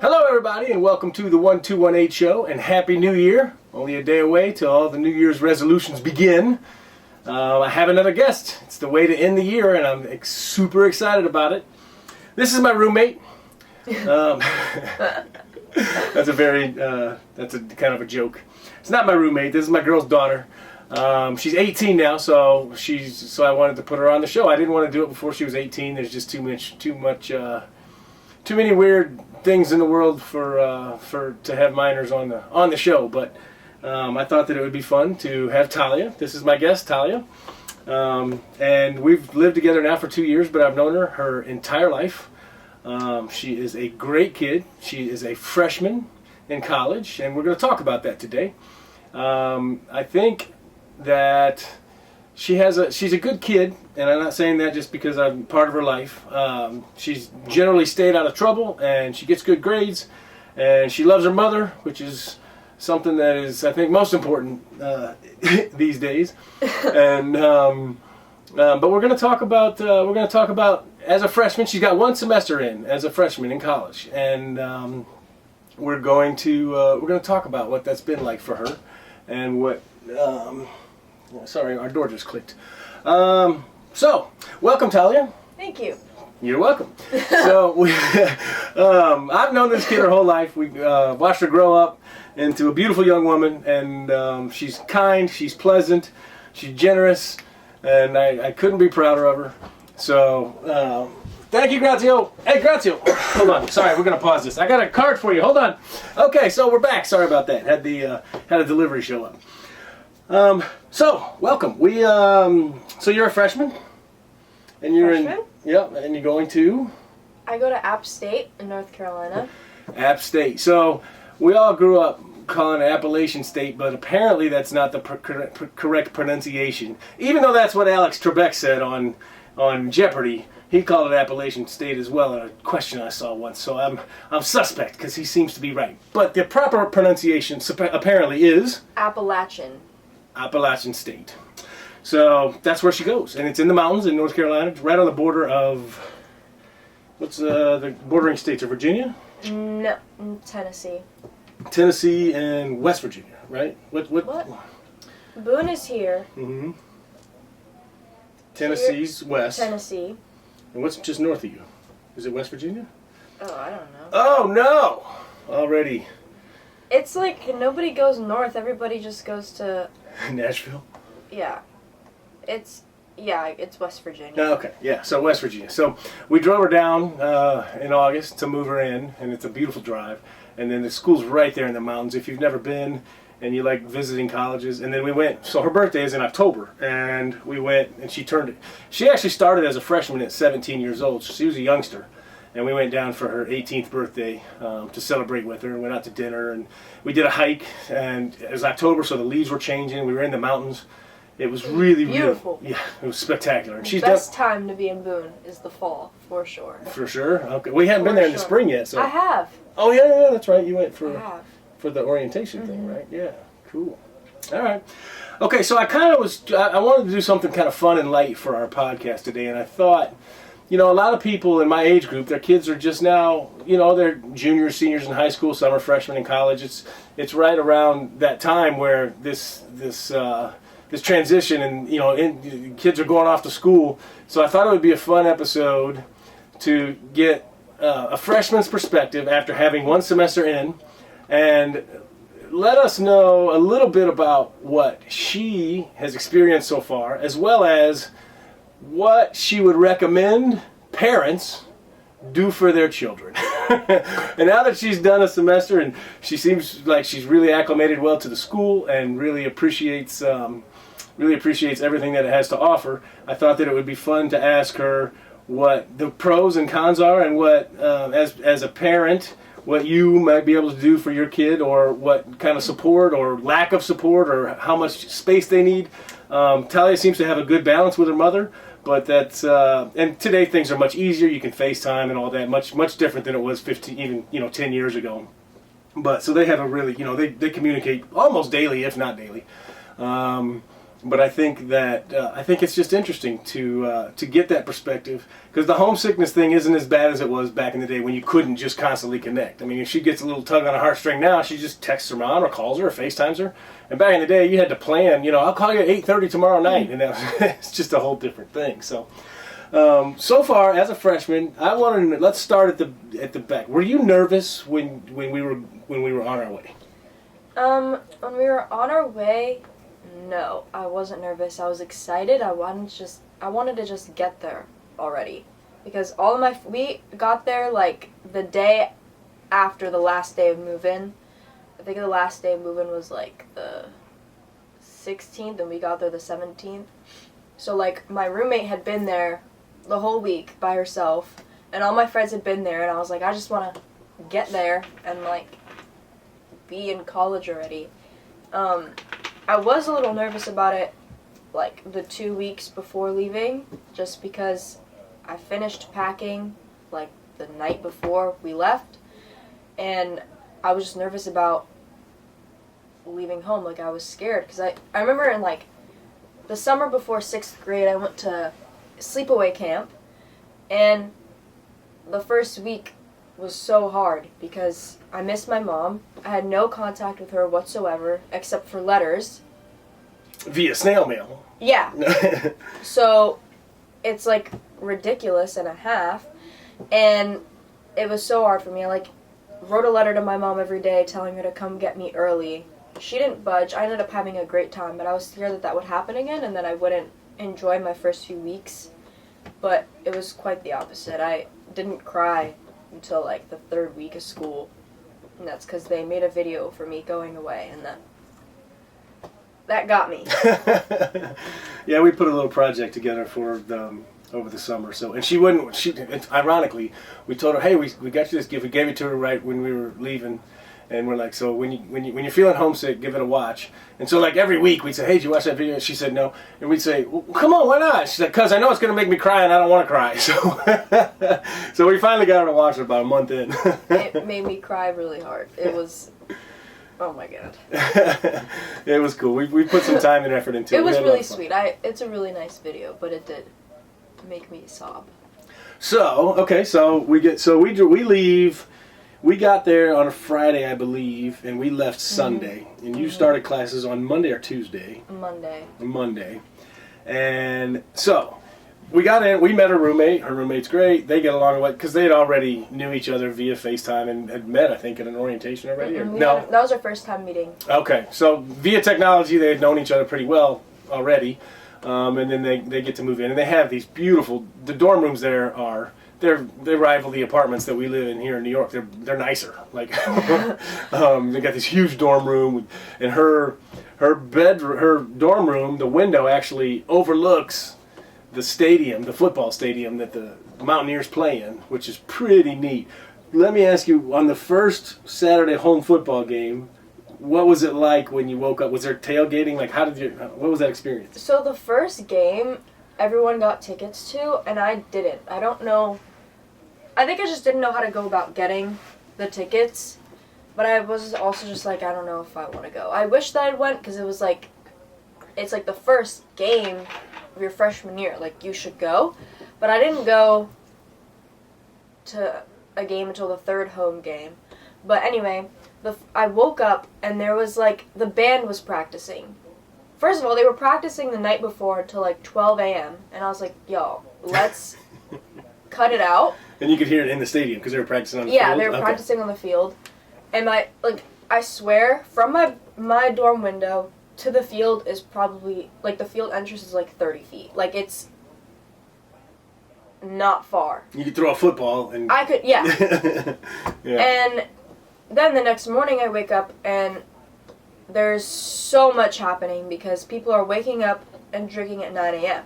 Hello everybody and welcome to the 1218 show and Happy New Year. Only a day away till all the New Year's resolutions begin. I have another guest. It's the way to end the year and I'm super excited about it. This is my roommate. That's a kind of a joke. It's not my roommate. This is my girl's daughter. She's 18 now, so I wanted to put her on the show. I didn't want to do it before she was 18. There's just too many weird things in the world for to have minors on the show. But I thought that it would be fun to have Talia. This is my guest, Talia, and we've lived together now for 2 years. But I've known her entire life. She is a great kid. She is a freshman in college, and we're going to talk about that today. I think that she's a good kid, and I'm not saying that just because I'm part of her life. She's generally stayed out of trouble, and she gets good grades, and she loves her mother, which is something that is, I think, most important these days. And but we're going to talk about as a freshman. She's got one semester in as a freshman in college, and we're going to talk about what that's been like for her, and what. Sorry, our door just clicked. So, welcome, Talia. Thank you. You're welcome. So, I've known this kid her whole life. We watched her grow up into a beautiful young woman, and she's kind, she's pleasant, she's generous, and I couldn't be prouder of her. So, thank you, Grazio. Hey, Grazio. Hold on. Sorry, we're going to pause this. I got a card for you. Hold on. Okay, so we're back. Sorry about that. Had a delivery show up. So welcome. So you're a freshman, and you're and you're going to. I go to App State in North Carolina. App State. So we all grew up calling it Appalachian State, but apparently that's not the correct pronunciation. Even though that's what Alex Trebek said on Jeopardy, he called it Appalachian State as well in a question I saw once. So I'm suspect because he seems to be right. But the proper pronunciation apparently is Appalachian State. So that's where she goes, and it's in the mountains in North Carolina. It's right on the border of what's the bordering states of Virginia? No, Tennessee. Tennessee and West Virginia, right? What? Boone is here. Mm-hmm. Tennessee's west. Tennessee. And what's just north of you? Is it West Virginia? Oh, I don't know. Oh no! Already. It's like nobody goes north. Everybody just goes to Nashville. Yeah. It's West Virginia. Okay, yeah, so West Virginia. So we drove her down in August to move her in, and it's a beautiful drive. And then the school's right there in the mountains. If you've never been and you like visiting colleges, and then we went. So her birthday is in October, and we went, and she actually started as a freshman at 17 years old. So she was a youngster. And we went down for her 18th birthday to celebrate with her. Went out to dinner, and we did a hike. And it was October, so the leaves were changing. We were in the mountains. It was really beautiful. Yeah, it was spectacular. And the best time to be in Boone is the fall, for sure. For sure? Okay. We haven't been there in the spring yet. So. I have. Oh, yeah, that's right. You went for the orientation thing, right? Yeah, cool. All right. Okay, so I wanted to do something kind of fun and light for our podcast today, and I thought, a lot of people in my age group, their kids are just now, they're juniors, seniors in high school, some are freshmen in college. It's right around that time where this transition and kids are going off to school. So I thought it would be a fun episode to get a freshman's perspective after having one semester in, and let us know a little bit about what she has experienced so far, as well as what she would recommend parents do for their children. And now that she's done a semester and she seems like she's really acclimated well to the school and really appreciates everything that it has to offer, I thought that it would be fun to ask her what the pros and cons are, and what, as a parent, what you might be able to do for your kid, or what kind of support or lack of support, or how much space they need. Talia seems to have a good balance with her mother, but that's and today things are much easier. You can FaceTime and all that, much different than it was 10 years ago. But so they have a really, they communicate almost daily, if not daily. But I think that I think it's just interesting to get that perspective, because the homesickness thing isn't as bad as it was back in the day when you couldn't just constantly connect. I mean, if she gets a little tug on a heartstring now, she just texts her mom or calls her or FaceTimes her. And back in the day, you had to plan. I'll call you at 8:30 tomorrow night, and it's just a whole different thing. So, so far as a freshman, let's start at the back. Were you nervous when we were on our way? When we were on our way. No, I wasn't nervous. I was excited. I wanted to just get there already, because we got there like the day after the last day of move-in. I think the last day of move-in was like the 16th, and we got there the 17th. So like my roommate had been there the whole week by herself, and all my friends had been there, and I was like, I just want to get there and like be in college already. I was a little nervous about it, like, the 2 weeks before leaving, just because I finished packing, like, the night before we left, and I was just nervous about leaving home. Like, I was scared, because I remember in, like, the summer before 6th grade, I went to sleepaway camp, and the first week was so hard because I missed my mom. I had no contact with her whatsoever except for letters. Via snail mail. Yeah. So it's like ridiculous and a half, and it was so hard for me. I like wrote a letter to my mom every day telling her to come get me early. She didn't budge. I ended up having a great time, but I was scared that would happen again and that I wouldn't enjoy my first few weeks. But it was quite the opposite. I didn't cry until like the 3rd week of school, and that's because they made a video for me going away, and that got me. Yeah, we put a little project together for over the summer. So, and ironically, we told her, hey, we got you this gift. We gave it to her right when we were leaving. And we're like, so when you're feeling homesick, give it a watch. And so like every week we'd say, hey, did you watch that video? And she said no. And we'd say, well, come on, why not? She's like, because I know it's going to make me cry and I don't want to cry. So so we finally got her to watch it about a month in. It made me cry really hard. It was, oh my God. It was cool. We put some time and effort into it. It was really sweet. It's a really nice video, but it did make me sob. So, okay, so we leave. We got there on a Friday, I believe, and we left Sunday. And you started classes on Monday or Tuesday? Monday. And so, we got in, we met her roommate. Her roommate's great. They get along well, because they had already knew each other via FaceTime and had met, I think, at an orientation already. Or, no? That was our first time meeting. Okay, so via technology, they had known each other pretty well already. And then they get to move in. And they have these beautiful, the dorm rooms there are... They rival the apartments that we live in here in New York. They're nicer. Like they got this huge dorm room, and her dorm room, the window actually overlooks the stadium, the football stadium that the Mountaineers play in, which is pretty neat. Let me ask you, on the first Saturday home football game, what was it like when you woke up? Was there tailgating? Like, what was that experience? So the first game, everyone got tickets to, and I didn't. I don't know. I think I just didn't know how to go about getting the tickets, but I was also just like, I don't know if I want to go. I wish that I went, because it was like, it's like the first game of your freshman year. Like, you should go. But I didn't go to a game until the 3rd home game. But anyway, I woke up, and there was like, the band was practicing. First of all, they were practicing the night before until like 12 a.m. And I was like, yo, let's cut it out. And you could hear it in the stadium because they were practicing on the field? Yeah, they were practicing on the field. And I swear, from my dorm window to the field is probably, like, the field entrance is like 30 feet. Like, it's not far. You could throw a football and... I could, yeah. Yeah. And then the next morning I wake up and there's so much happening because people are waking up and drinking at 9 a.m.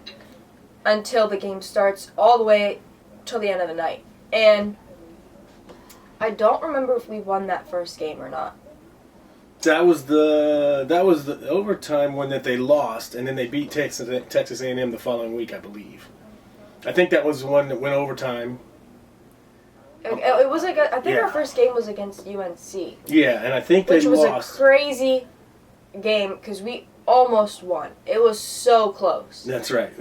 until the game starts all the way till the end of the night. And I don't remember if we won that first game or not. That was the overtime one that they lost, and then they beat Texas A&M the following week, I believe. I think that was the one that went overtime. It was like I think our first game was against UNC. Yeah, and I think they lost. Which was a crazy game because almost won. It was so close. That's right.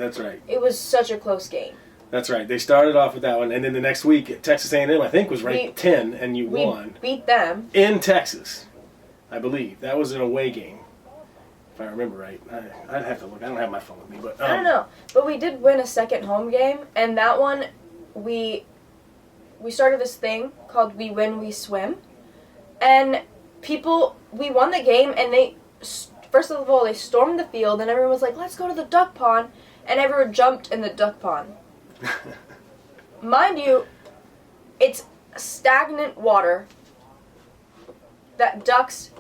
It was such a close game. That's right. They started off with that one, and then the next week, Texas A&M, I think, was ranked 10, and you won. We beat them. In Texas, I believe. That was an away game, if I remember right. I'd have to look. I don't have my phone with me. But I don't know. But we did win a second home game, and that one, we started this thing called We Win, We Swim. And we won the game, and they, first of all, they stormed the field, and everyone was like, let's go to the duck pond. And everyone jumped in the duck pond. Mind you, it's stagnant water that ducks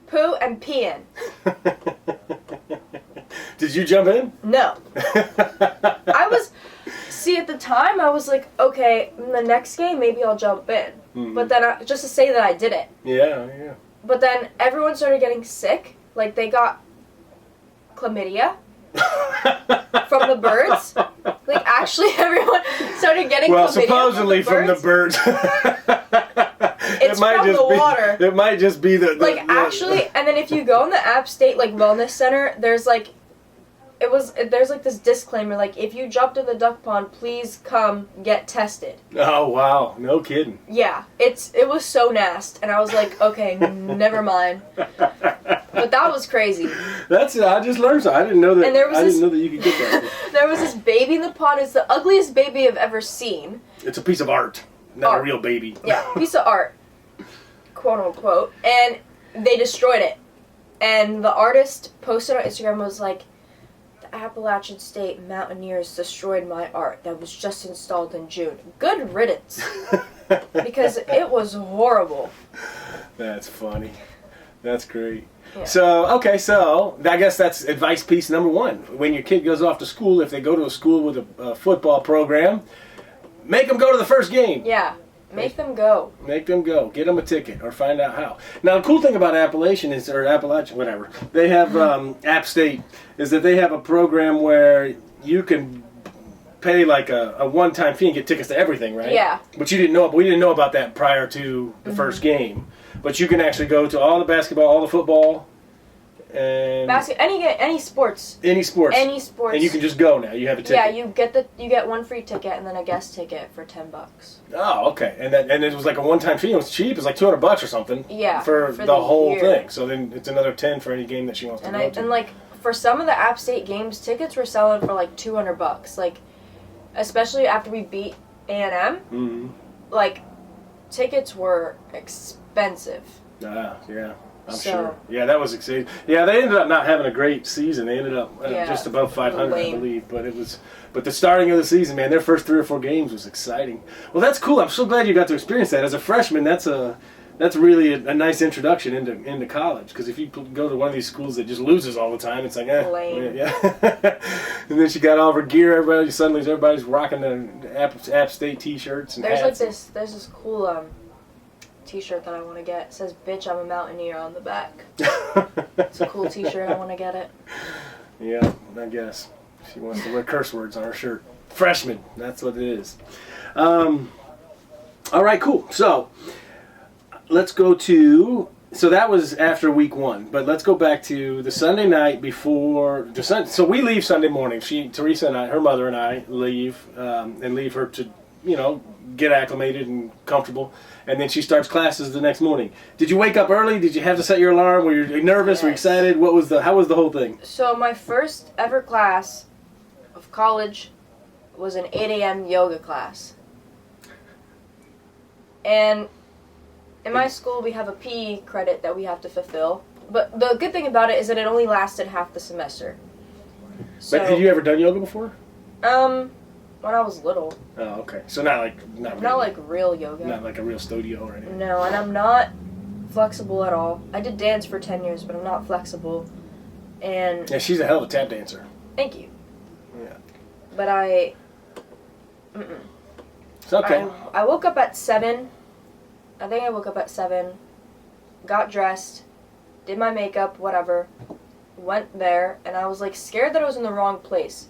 poo and pee in. Did you jump in? No. At the time, I was like, okay, in the next game, maybe I'll jump in. Mm-hmm. But then, just to say that I did it. Yeah. But then everyone started getting sick. Like, they got chlamydia from the birds. Like, actually, everyone started getting chlamydia. Well, supposedly from the birds. It's from the water. It might just be the actually, and then if you go in the App State, like, Wellness Center, there's, like, there's like this disclaimer, like, if you jumped in the duck pond, please come get tested. Oh, wow. No kidding. Yeah. It was so nasty. And I was like, okay, never mind. But that was crazy. That's it. I just learned something. I didn't know that. Didn't know that you could get that. There was this baby in the pond. It's the ugliest baby I've ever seen. It's a piece of art, not a real baby. Yeah, piece of art, quote unquote. And they destroyed it. And the artist posted on Instagram, was like, Appalachian State Mountaineers destroyed my art that was just installed in June. Good riddance. Because it was horrible. That's funny. That's great. Yeah. So I guess that's advice piece number one. When your kid goes off to school, if they go to a school with a football program, make them go to the first game. Yeah. Make them go. Make them go. Get them a ticket or find out how. Now, the cool thing about Appalachian whatever, they have App State, is that they have a program where you can pay like a one-time fee and get tickets to everything, right? Yeah. But we didn't know about that prior to the first game. But you can actually go to all the basketball, all the football, and any sports. Any sports. And you can just go now. You have a ticket. Yeah, you get one free ticket and then a guest ticket for $10. Oh, okay. And it was like a one-time fee. It was cheap. It was like $200 or something. Yeah. For the whole year. thing. So then it's another $10 for any game that she wants to go to. And like for some of the App State games, tickets were selling for like $200. Like, especially after we beat A&M. Mm-hmm. Like, tickets were expensive. Yeah. I'm sure. Yeah, that was exciting. Yeah, they ended up not having a great season. They ended up just above 500, I believe. But the starting of the season, man, their first 3 or 4 games was exciting. Well, that's cool. I'm so glad you got to experience that. As a freshman, that's really a nice introduction into college. Because if you go to one of these schools that just loses all the time, it's like, lame. Yeah. And then she got all of her gear. Everybody's rocking the App State T-shirts and hats. There's this cool T-shirt that I want to get. It says "Bitch, I'm a Mountaineer" on the back. It's a cool T-shirt. I want to get it. Yeah, I guess she wants to wear curse words on her shirt. Freshman, that's what it is. All right, cool. So let's go to. So that was after week 1, but let's go back to the Sunday night before the Sun. So we leave Sunday morning. Teresa and I, her mother and I, leave and leave her to get acclimated and comfortable. And then she starts classes the next morning. Did you wake up early? Did you have to set your alarm? Were you nervous? Yes. Were you excited? How was the whole thing? So my first ever class of college was an 8 a.m. yoga class. And in my school, we have a PE credit that we have to fulfill. But the good thing about it is that it only lasted half the semester. So, but had you ever done yoga before? When I was little. Oh, okay. So not like real yoga. Not like a real studio or anything. No, and I'm not flexible at all. I did dance for 10 years, but I'm not flexible. And yeah, she's a hell of a tap dancer. Thank you. Yeah. But It's okay. I woke up at 7. I think I woke up at 7. Got dressed. Did my makeup, whatever. Went there, and I was like scared that I was in the wrong place.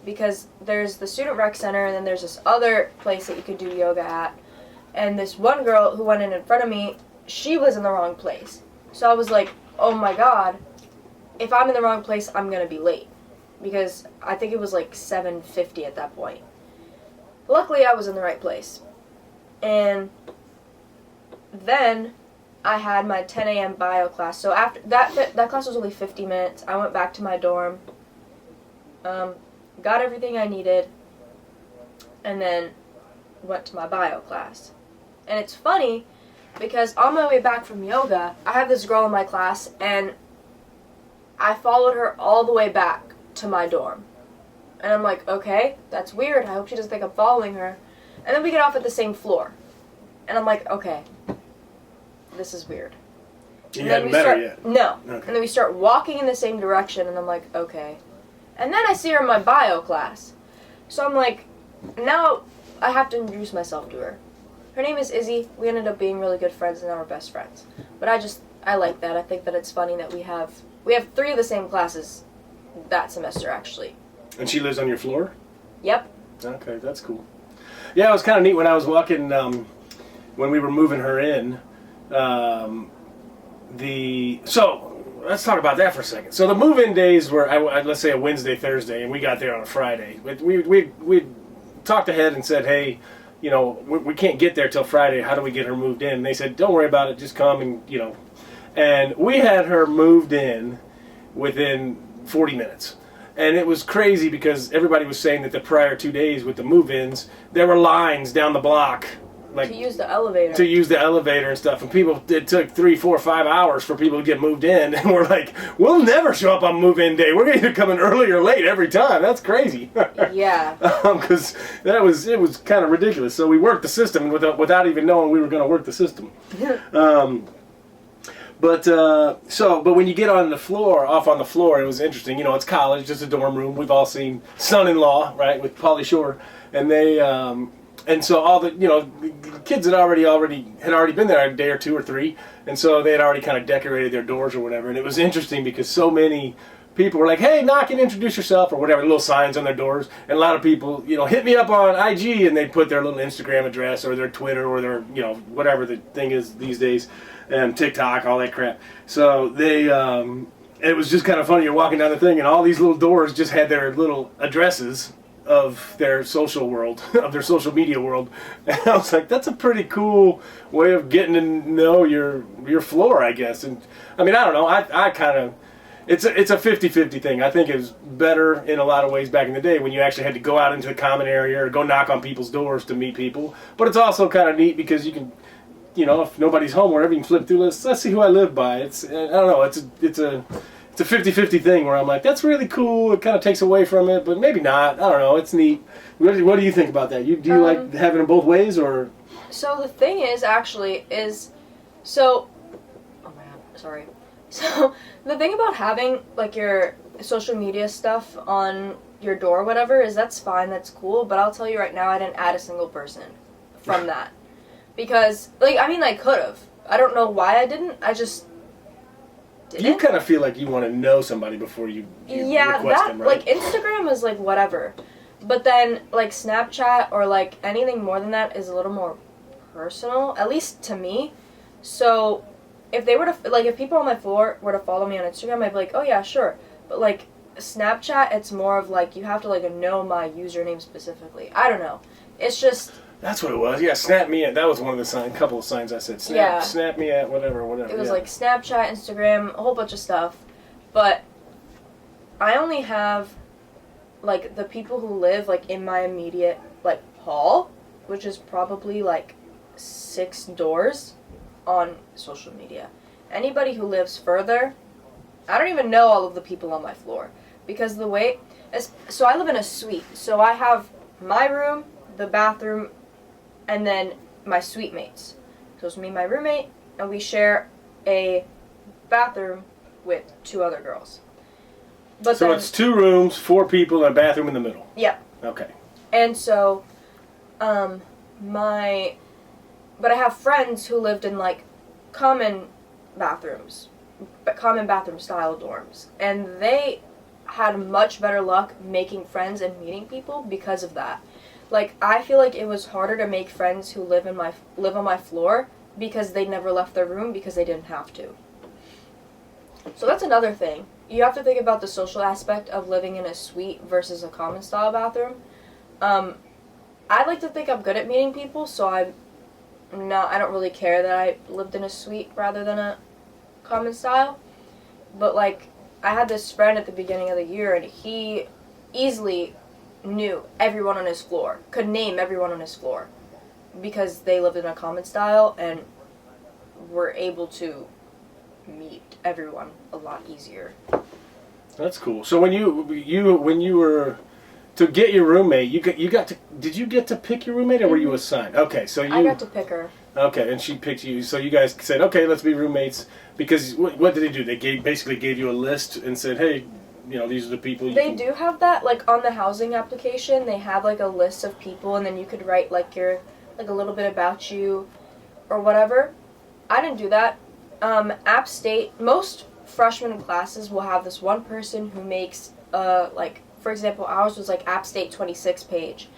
Because there's the student rec center, and then there's this other place that you could do yoga at. And this one girl who went in front of me, she was in the wrong place. So I was like, oh my god, if I'm in the wrong place, I'm going to be late. Because I think it was like 7:50 at that point. Luckily, I was in the right place. And then I had my 10 a.m. bio class. So after that class was only 50 minutes. I went back to my dorm, got everything I needed, and then went to my bio class. And it's funny because on my way back from yoga, I have this girl in my class, and I followed her all the way back to my dorm. And I'm like, okay, that's weird. I hope she doesn't think I'm following her. And then we get off at the same floor. And I'm like, okay, this is weird. You hadn't met her yet? No. Okay. And then we start walking in the same direction, and I'm like, okay. And then I see her in my bio class. So I'm like, now I have to introduce myself to her. Her name is Izzy. We ended up being really good friends and now we're best friends. But I like that. I think that it's funny that we have 3 of the same classes that semester, actually. And she lives on your floor? Yep. Okay, that's cool. Yeah, it was kind of neat when I was walking, when we were moving her in. So, let's talk about that for a second. So the move-in days were, let's say, a Wednesday, Thursday, and we got there on a Friday. We talked ahead and said, hey, we can't get there till Friday. How do we get her moved in? And they said, don't worry about it. Just come and, And we had her moved in within 40 minutes. And it was crazy because everybody was saying that the prior 2 days with the move-ins, there were lines down the block. To use the elevator. To use the elevator and stuff. And it took 3, 4, 5 hours for people to get moved in. And we're like, we'll never show up on move-in day. We're either coming early or late every time. That's crazy. Yeah. Because it was kind of ridiculous. So we worked the system without even knowing we were going to work the system. But when you get off on the floor, it was interesting. It's college, just a dorm room. We've all seen Son-in-Law, right, with Pauly Shore, and they, and so all the kids had already been there a day or 2 or 3, and so they had already kind of decorated their doors or whatever. And it was interesting because so many people were like, "Hey, knock and introduce yourself," or whatever, little signs on their doors. And a lot of people, hit me up on IG, and they'd put their little Instagram address or their Twitter or their, whatever the thing is these days. And TikTok, all that crap. So they, it was just kind of funny. You're walking down the thing, and all these little doors just had their little addresses of their social world, of their social media world. And I was like, that's a pretty cool way of getting to know your floor, I guess. And I mean, I don't know. I kind of, it's a 50-50 thing. I think it was better in a lot of ways back in the day when you actually had to go out into the common area or go knock on people's doors to meet people. But it's also kind of neat because you can, if nobody's home, wherever you can flip through, let's see who I live by. I don't know, it's a 50-50 thing where I'm like, that's really cool. It kind of takes away from it, but maybe not. I don't know. It's neat. What do you think about that? Do you like having them both ways, or? So the thing is, actually, oh my god, sorry. So the thing about having like your social media stuff on your door or whatever is that's fine, that's cool, but I'll tell you right now, I didn't add a single person from that. Because, I could have. I don't know why I didn't. I just didn't. You kind of feel like you want to know somebody before you request them, right? Instagram is, whatever. But then, Snapchat or, anything more than that is a little more personal, at least to me. So, if they were to, if people on my floor were to follow me on Instagram, I'd be like, oh, yeah, sure. But, Snapchat, it's more of, you have to, know my username specifically. I don't know. It's just... That's what it was. Yeah, snap me at. That was one of the couple of signs I said. Snap me at, whatever. It was Snapchat, Instagram, a whole bunch of stuff. But I only have, the people who live, in my immediate, hall, which is probably, 6 doors on social media. Anybody who lives further, I don't even know all of the people on my floor. Because so I live in a suite. So I have my room, the bathroom, and then my suite mates. So it's me and my roommate, and we share a bathroom with 2 other girls. But so it's 2 rooms, 4 people, and a bathroom in the middle. Yep. Okay. And so, but I have friends who lived in common bathrooms, common bathroom style dorms, and they had much better luck making friends and meeting people because of that. I feel like it was harder to make friends who live on my floor because they never left their room because they didn't have to. So that's another thing. you have to think about the social aspect of living in a suite versus a common style bathroom. I like to think I'm good at meeting people, so I don't really care that I lived in a suite rather than a common style. But like, I had this friend at the beginning of the year, and he easily knew everyone on his floor, could name everyone on his floor, because they lived in a common style and were able to meet everyone a lot easier. That's cool. So when you were to get your roommate, did you get to pick your roommate, or were you assigned? Okay, so I got to pick her. Okay, and she picked you. So you guys said, okay, let's be roommates. Because what did they do? They basically gave you a list and said, hey, these are the people. They do have that, like, on the housing application. They have like a list of people, and then you could write like a little bit about you, or whatever. I didn't do that. App State, most freshman classes will have this one person who makes like, for example, ours was like App State 26 page,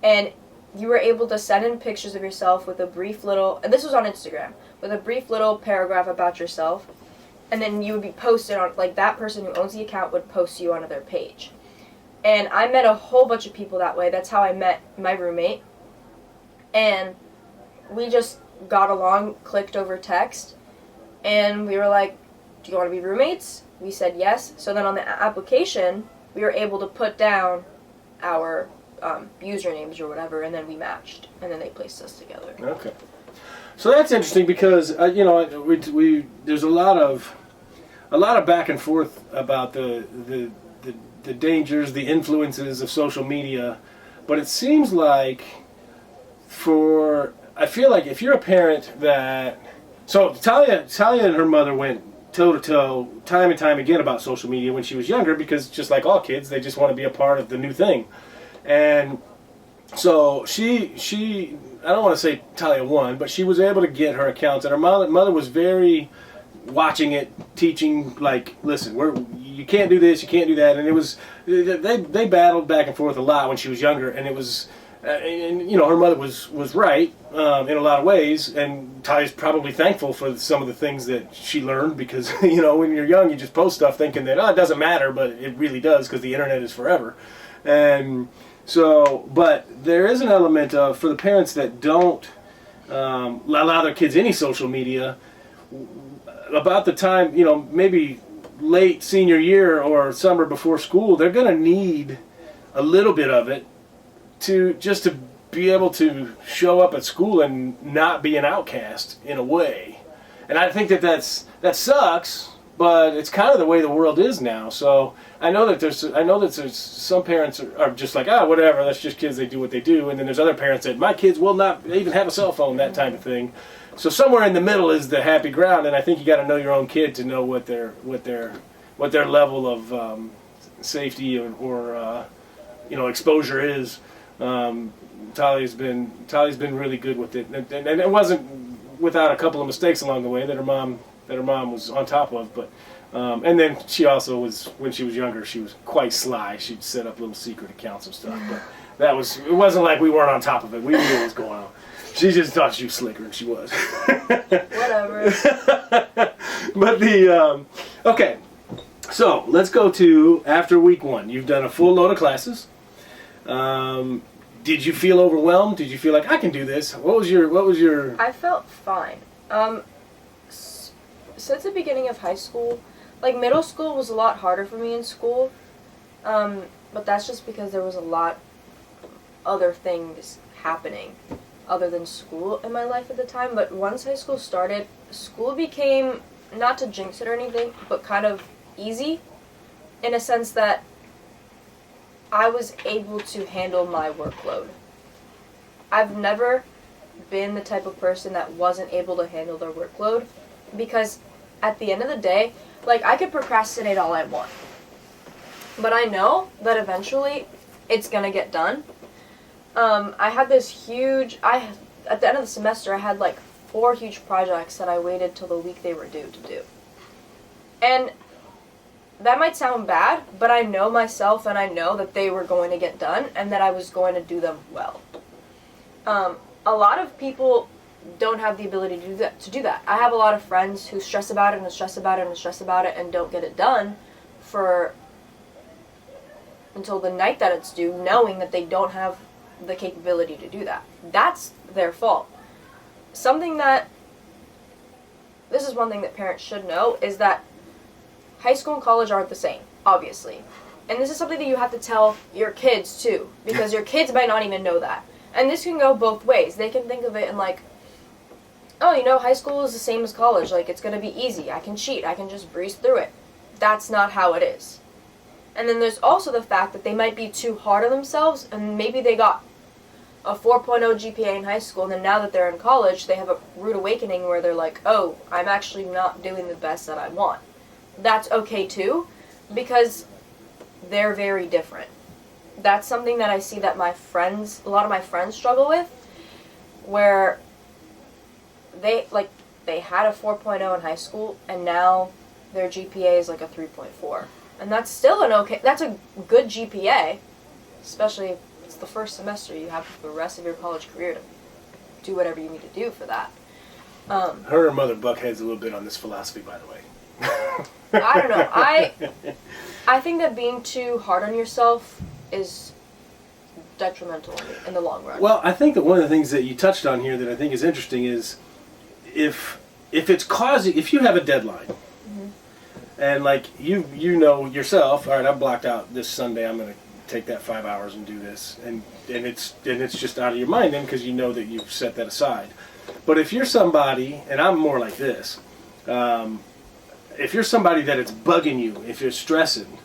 and you were able to send in pictures of yourself with a brief little, and this was on Instagram, with a brief little paragraph about yourself, and then you would be posted on, like, that person who owns the account would post you onto their page. And I met a whole bunch of people that way. That's how I met my roommate, and we just got along, clicked over text, and we were like, do you want to be roommates? We said yes. So then on the application, we were able to put down our usernames or whatever, and then we matched, and then they placed us together. Okay, so that's interesting because we there's a lot of back and forth about the dangers, the influences of social media, but it seems like I feel like if you're a parent so Talia and her mother went toe to toe time and time again about social media when she was younger, because just like all kids, they just want to be a part of the new thing. And so she I don't want to say Talia won, but she was able to get her accounts, and her mother was very watching it, teaching, like, listen, you can't do this, you can't do that, and it was they battled back and forth a lot when she was younger, and it was and her mother was right in a lot of ways, and Talia's probably thankful for some of the things that she learned, because when you're young, you just post stuff thinking that it doesn't matter, but it really does, because the internet is forever. And so, but there is an element of, for the parents that don't allow their kids any social media, about the time, maybe late senior year or summer before school, they're going to need a little bit of it to be able to show up at school and not be an outcast in a way. And I think that sucks, but it's kind of the way the world is now. So I know that there's some parents are just like, whatever, that's just kids, they do what they do. And then there's other parents that, my kids will not even have a cell phone, that type of thing. So somewhere in the middle is the happy ground, and I think you got to know your own kid to know what their level of safety or exposure is. Talia's been really good with it, and it wasn't without a couple of mistakes along the way that her mom was on top of. But and then she also was, when she was younger, she was quite sly. She'd set up little secret accounts and stuff. But it wasn't like we weren't on top of it. We knew what was going on. She just thought she was slicker, and she was. Whatever. But okay, so let's go to after week 1. You've done a full load of classes. Did you feel overwhelmed? Did you feel like, I can do this? What was your? I felt fine. Since the beginning of high school, like, middle school was a lot harder for me in school. But that's just because there was a lot other things happening other than school in my life at the time. But once high school started, school became, not to jinx it or anything, but kind of easy, in a sense that I was able to handle my workload. I've never been the type of person that wasn't able to handle their workload, because at the end of the day, like, I could procrastinate all I want, but I know that eventually it's gonna get done. I had this huge, at the end of the semester, I had like 4 huge projects that I waited till the week they were due to do. And that might sound bad, but I know myself, and I know that they were going to get done, and that I was going to do them well. A lot of people don't have the ability to do that. I have a lot of friends who stress about it and stress about it and stress about it and don't get it done for until the night that it's due, knowing that they don't have the capability to do that. That's their fault. This is one thing that parents should know, is that high school and college aren't the same, obviously. And this is something that you have to tell your kids, too, because your kids might not even know that. And this can go both ways. They can think of it in like, oh, high school is the same as college. Like, it's going to be easy. I can cheat. I can just breeze through it. That's not how it is. And then there's also the fact that they might be too hard on themselves, and maybe they got a 4.0 GPA in high school, and then now that they're in college, they have a rude awakening where they're like, oh, I'm actually not doing the best that I want. That's okay, too, because they're very different. That's something that I see that a lot of my friends struggle with, where they had a 4.0 in high school, and now their GPA is like a 3.4. And that's still that's a good GPA, especially if it's the first semester. You have the rest of your college career to do whatever you need to do for that. Her mother buckheads a little bit on this philosophy, by the way. I don't know. I think that being too hard on yourself is detrimental in the long run. Well, I think that one of the things that you touched on here that I think is interesting is if you have a deadline, and like you know yourself, all right, I've blocked out this Sunday, I'm going to take that 5 hours and do this, and it's just out of your mind then, because you know that you've set that aside. But if you're somebody, and I'm more like this, if you're somebody that it's bugging you, if you're stressing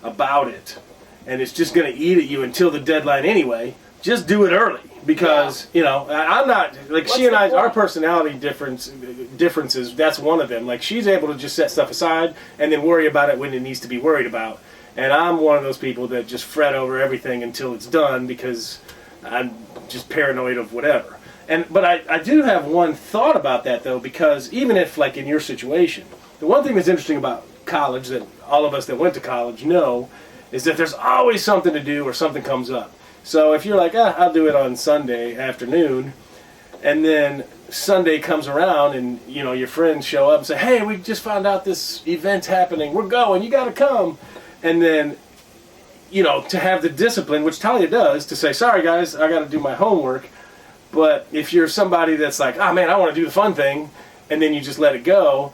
about it, and it's just going to eat at you until the deadline anyway, just do it early. Because, I'm not, like, she and I, our personality differences, that's one of them. Like, she's able to just set stuff aside and then worry about it when it needs to be worried about. And I'm one of those people that just fret over everything until it's done because I'm just paranoid of whatever. But I do have one thought about that, though, because even if, like, in your situation, the one thing that's interesting about college that all of us that went to college know is that there's always something to do or something comes up. So if you're like, I'll do it on Sunday afternoon, and then Sunday comes around and, your friends show up and say, hey, we just found out this event's happening. We're going. You got to come. And then, to have the discipline, which Talia does, to say, sorry, guys, I got to do my homework. But if you're somebody that's like, oh, man, I want to do the fun thing, and then you just let it go,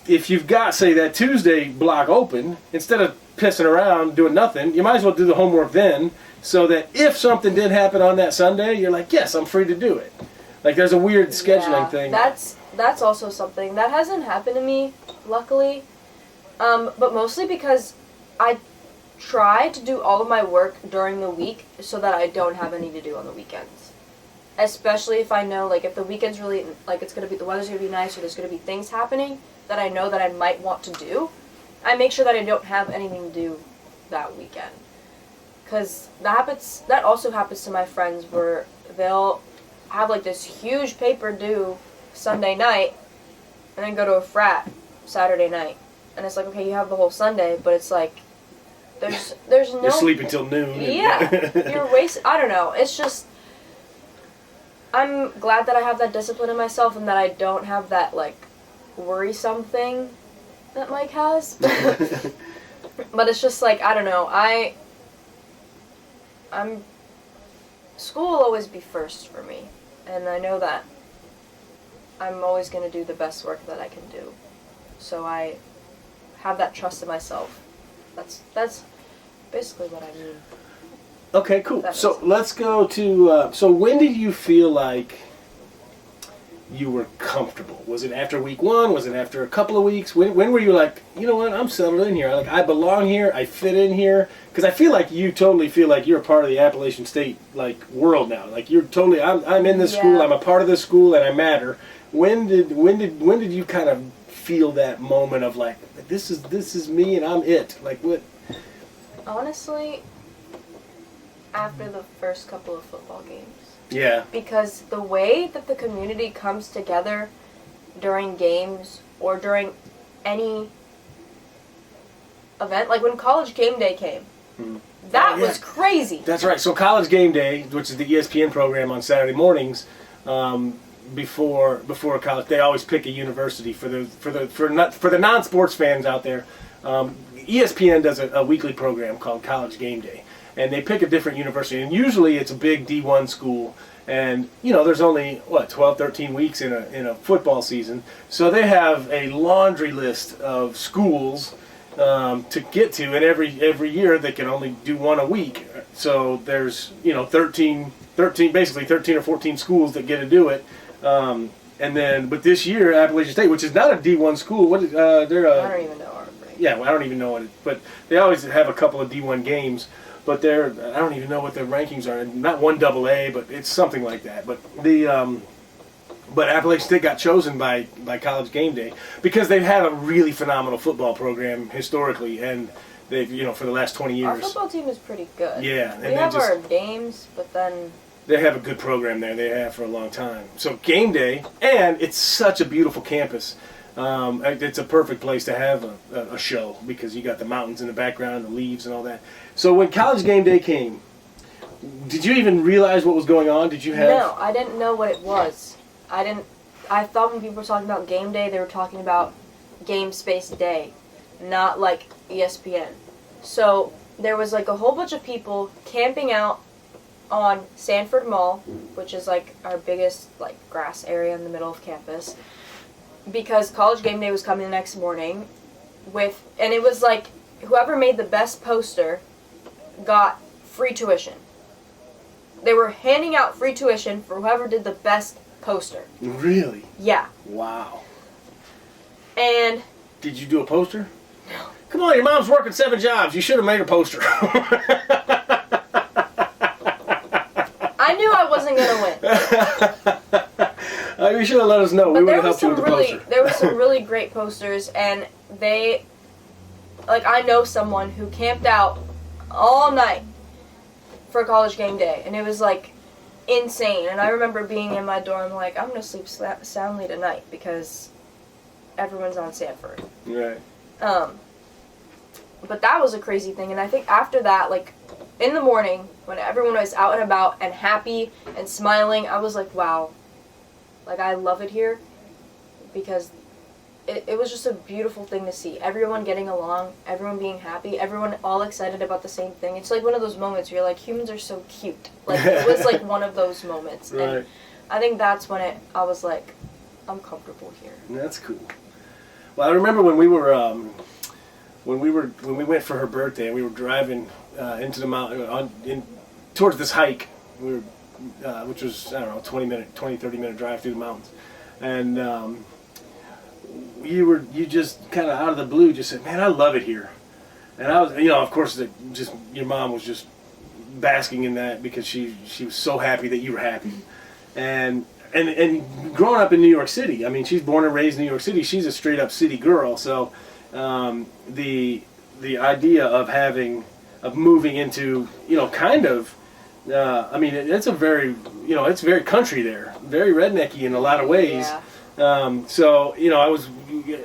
if you've got, say, that Tuesday block open, instead of pissing around doing nothing, you might as well do the homework then, so that if something did happen on that Sunday, you're like, yes, I'm free to do it. Like, there's a weird scheduling thing. That's also something that hasn't happened to me, luckily, but mostly because I try to do all of my work during the week so that I don't have any to do on the weekends. Especially if I know, like, if the weekend's really, like, the weather's gonna be nice or there's gonna be things happening that I know that I might want to do, I make sure that I don't have anything to do that weekend. Because that also happens to my friends where they'll have like this huge paper due Sunday night and then go to a frat Saturday night. And it's like, okay, you have the whole Sunday, but it's like, there's no... You sleep until noon. Yeah, you're wasting... I don't know, it's just... I'm glad that I have that discipline in myself and that I don't have that, like, worrisome thing that Mike has. But it's just like, I don't know, school will always be first for me, and I know that I'm always going to do the best work that I can do. So I have that trust in myself. That's basically what I mean. Okay, cool. So let's go to, so when did you feel like you were comfortable? Was it after week 1? Was it after a couple of weeks? When were you like, you know what, I'm settled in here. I belong here. I fit in here. Because I feel like you totally feel like you're a part of the Appalachian State world now. Like you're totally, I'm in this school. I'm a part of this school, and I matter. When did you kind of feel that moment of like, this is me and I'm it? Like what? Honestly, after the first couple of football games. Yeah. Because the way that the community comes together during games or during any event, like when College Game Day came, that was crazy. That's right. So College Game Day, which is the ESPN program on Saturday mornings, before college, they always pick a university for the non-sports fans out there. ESPN does a weekly program called College Game Day, and they pick a different university, and usually it's a big D1 school, and there's only 12, 13 weeks in a football season, so they have a laundry list of schools to get to, and every year they can only do one a week. So there's 13 or 14 schools that get to do it. But this year Appalachian State, which is not a D1 school, they're I don't even know our break. Yeah, well, I don't even know what but they always have a couple of D1 games, but I don't even know what their rankings are. Not 1AA, but it's something like that. But but Appalachian State got chosen by College Game Day because they've had a really phenomenal football program historically, and they've for the last 20 years. Our football team is pretty good. Yeah, we have our games, but then they have a good program there. They have for a long time. So Game Day, and it's such a beautiful campus. It's a perfect place to have a show because you got the mountains in the background and the leaves and all that. So when College Game Day came, did you even realize what was going on? Did you have? No, I didn't know what it was. I thought when people were talking about Game Day, they were talking about Game Space Day, not like ESPN. So there was like a whole bunch of people camping out on Sanford Mall, which is like our biggest like grass area in the middle of campus, because College Game Day was coming the next morning and it was like whoever made the best poster got free tuition. They were handing out free tuition for whoever did the best poster. Really? Yeah. Wow. And did you do a poster? No. Come on, your mom's working 7 jobs. You should have made a poster. I knew I wasn't going to win. You should have let us know. But We would have helped you with the poster. There were some really great posters, and I know someone who camped out all night for College Game Day, and it was like insane. And I remember being in my dorm like, I'm going to sleep soundly tonight because everyone's on Sanford. Right. But that was a crazy thing, and I think after that, like, in the morning, when everyone was out and about and happy and smiling, I was like, wow, like, I love it here, because it was just a beautiful thing to see. Everyone getting along, everyone being happy, everyone all excited about the same thing. It's like one of those moments where you're like, humans are so cute. Like, it was like one of those moments. Right. And I think that's when I was like, I'm comfortable here. That's cool. Well, I remember when we went for her birthday, and we were driving into the mountain towards this hike. We were, which was 30 minute drive through the mountains, and you just kind of out of the blue just said, "Man, I love it here," and I was, of course, your mom was just basking in that because she was so happy that you were happy, and growing up in New York City, I mean, she's born and raised in New York City. She's a straight up city girl, so. The idea of moving into I mean it's a very it's very country there, very rednecky in a lot of ways. Yeah. So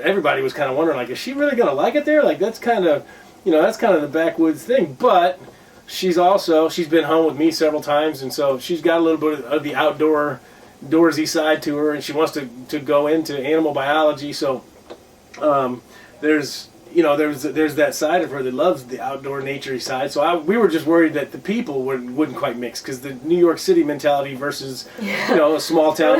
everybody was kind of wondering, like, is she really gonna like it there? Like, that's kind of the backwoods thing. But she's been home with me several times, and so she's got a little bit of the outdoorsy side to her, and she wants to go into animal biology. So. There's that side of her that loves the outdoor naturey side. So we were just worried that the people wouldn't quite mix, because the New York City mentality versus a small town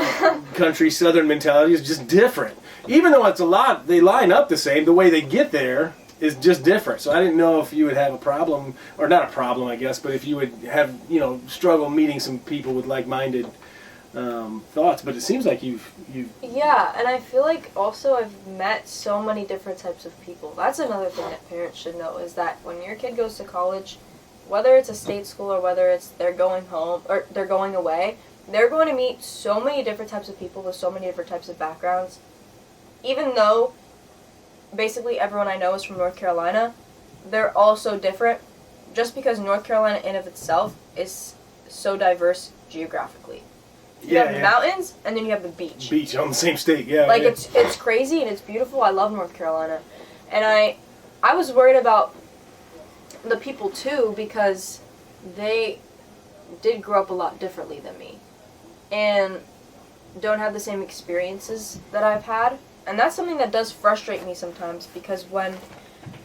country southern mentality is just different. Even though it's they line up the same, the way they get there is just different. So I didn't know if you would have a problem, or not a problem, I guess, but if you would have struggle meeting some people with like-minded thoughts. But it seems like you've Yeah, and I feel like also I've met so many different types of people. That's another thing that parents should know, is that when your kid goes to college, whether it's a state school or whether it's they're going home or they're going away, they're going to meet so many different types of people with so many different types of backgrounds. Even though basically everyone I know is from North Carolina, they're all so different, just because North Carolina in of itself is so diverse geographically. You have the mountains, and then you have the beach. Beach on the same state, yeah. Like, it's crazy, and it's beautiful. I love North Carolina. And I was worried about the people, too, because they did grow up a lot differently than me. And don't have the same experiences that I've had. And that's something that does frustrate me sometimes, because when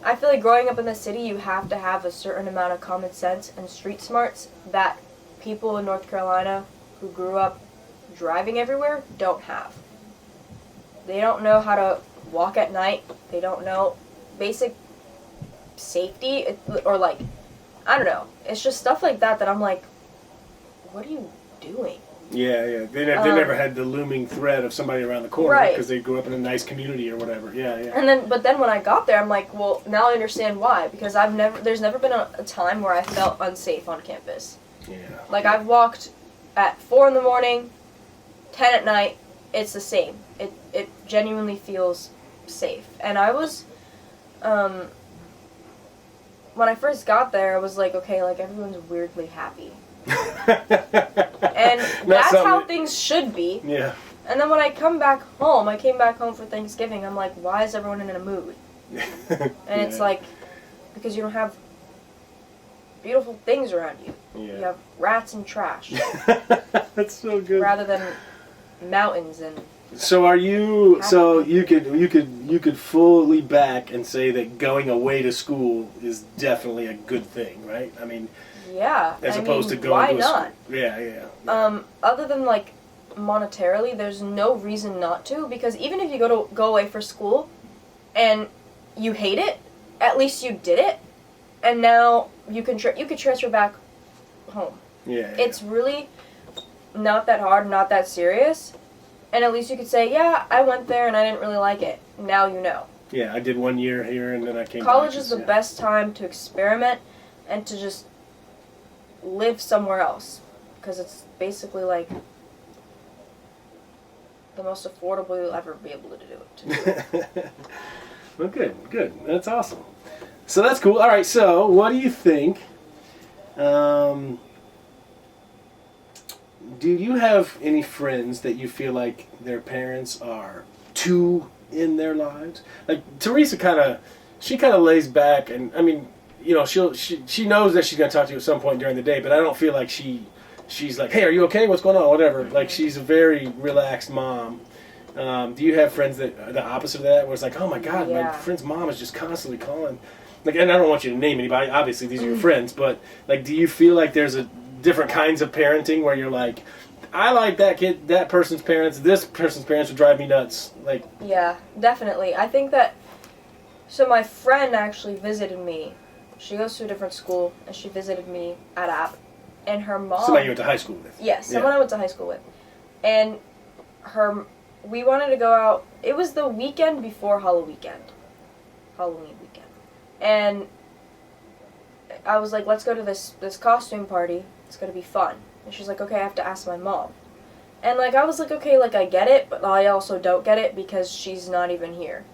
I feel like growing up in the city, you have to have a certain amount of common sense and street smarts that people in North Carolina who grew up driving everywhere don't have. They don't know how to walk at night. They don't know basic safety, or like, I don't know. It's just stuff like that I'm like, what are you doing? Yeah. They never had the looming threat of somebody around the corner because they grew up in a nice community or whatever. Yeah. But then when I got there, I'm like, well, now I understand why. Because there's never been a time where I felt unsafe on campus. Yeah. Like, I've walked at 4 in the morning, 10 at night. It's the same. It genuinely feels safe. And I was, when I first got there, I was like, okay, like, everyone's weirdly happy. And that's how things should be. Yeah. And then when I came back home for Thanksgiving, I'm like, why is everyone in a mood? And it's like, because you don't have beautiful things around you. Yeah. You have rats and trash. That's so good. Rather than mountains and. So are you? So you could fully back and say that going away to school is definitely a good thing, right? I mean. Yeah. As opposed to going why to not? Yeah. Other than like monetarily, there's no reason not to, because even if you go away for school and you hate it, at least you did it, and now you could transfer back home. Yeah. It's really not that hard, not that serious, and at least you could say, yeah, I went there and I didn't really like it. Now you know. Yeah, I did 1 year here and then I came back. College is the best time to experiment and to just live somewhere else, because it's basically like the most affordable you'll ever be able to do it. Well, good. That's awesome. So that's cool. All right, so what do you think? Do you have any friends that you feel like their parents are too in their lives? Like Teresa kind of lays back, and I mean, you know, she knows that she's going to talk to you at some point during the day, but I don't feel like she's like, hey, are you okay? What's going on? Whatever. Like, she's a very relaxed mom. Do you have friends that are the opposite of that, where it's like, oh my God, my friend's mom is just constantly calling? Like, and I don't want you to name anybody. Obviously, these are your friends, but like, do you feel like there's a different kinds of parenting where you're like, I like that person's parents, this person's parents would drive me nuts? Like, yeah, definitely. I think that. So my friend actually visited me. She goes to a different school, and she visited me at App. And her mom... Somebody you went to high school with. Yes, someone I went to high school with. And we wanted to go out... It was the weekend before Halloween weekend. And I was like, let's go to this costume party. It's going to be fun. And she's like, okay, I have to ask my mom. And like, I was like, okay, like, I get it, but I also don't get it because she's not even here.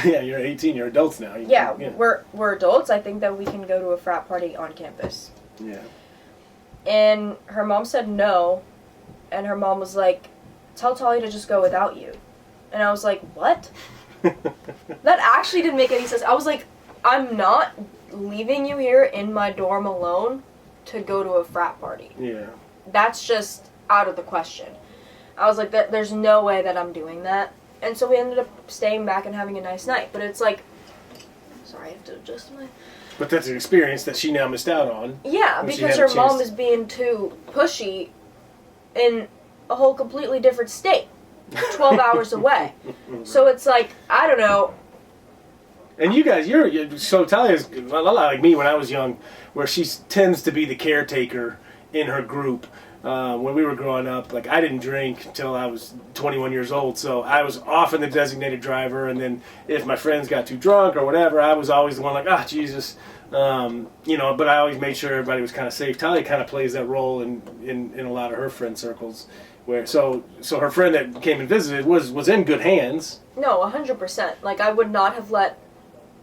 Yeah, you're 18. You're adults now. Yeah, we're adults. I think that we can go to a frat party on campus. Yeah. And her mom said no, and her mom was like, tell Talia to just go without you. And I was like, what? That actually didn't make any sense. I was like, I'm not leaving you here in my dorm alone to go to a frat party. Yeah. That's just out of the question. I was like, there's no way that I'm doing that. And so we ended up staying back and having a nice night. But it's like, sorry, I have to adjust my... But that's an experience that she now missed out on. Yeah, because her mom is being too pushy in a whole completely different state, 12 hours away. So it's like, I don't know. And you guys, so Talia's a lot like me when I was young, where she tends to be the caretaker in her group. When we were growing up, like, I didn't drink until I was 21 years old, so I was often the designated driver, and then if my friends got too drunk or whatever, I was always the one like, Jesus, but I always made sure everybody was kind of safe. Talia kind of plays that role in a lot of her friend circles, where so her friend that came and visited was in good hands. No, 100%. Like, I would not have let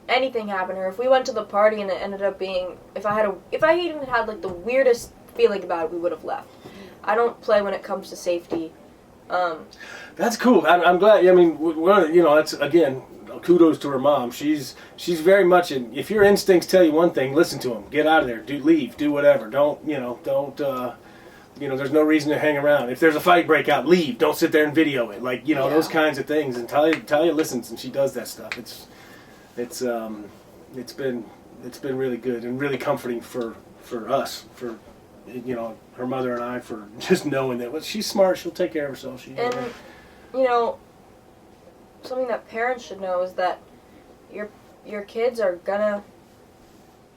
anything happen to her. If we went to the party and it ended up being, if I even had like the weirdest feeling about it, we would have left. I don't play when it comes to safety. That's cool. I'm glad. I mean, that's, again, kudos to her mom. She's very much in. If your instincts tell you one thing, listen to them. Get out of there. Leave. Do whatever. Don't. There's no reason to hang around. If there's a fight break out, leave. Don't sit there and video it. Like, those kinds of things. And Talia listens and she does that stuff. it's been really good and really comforting for us, for her mother and I, for just knowing that she's smart, she'll take care of herself. And something that parents should know is that your kids are gonna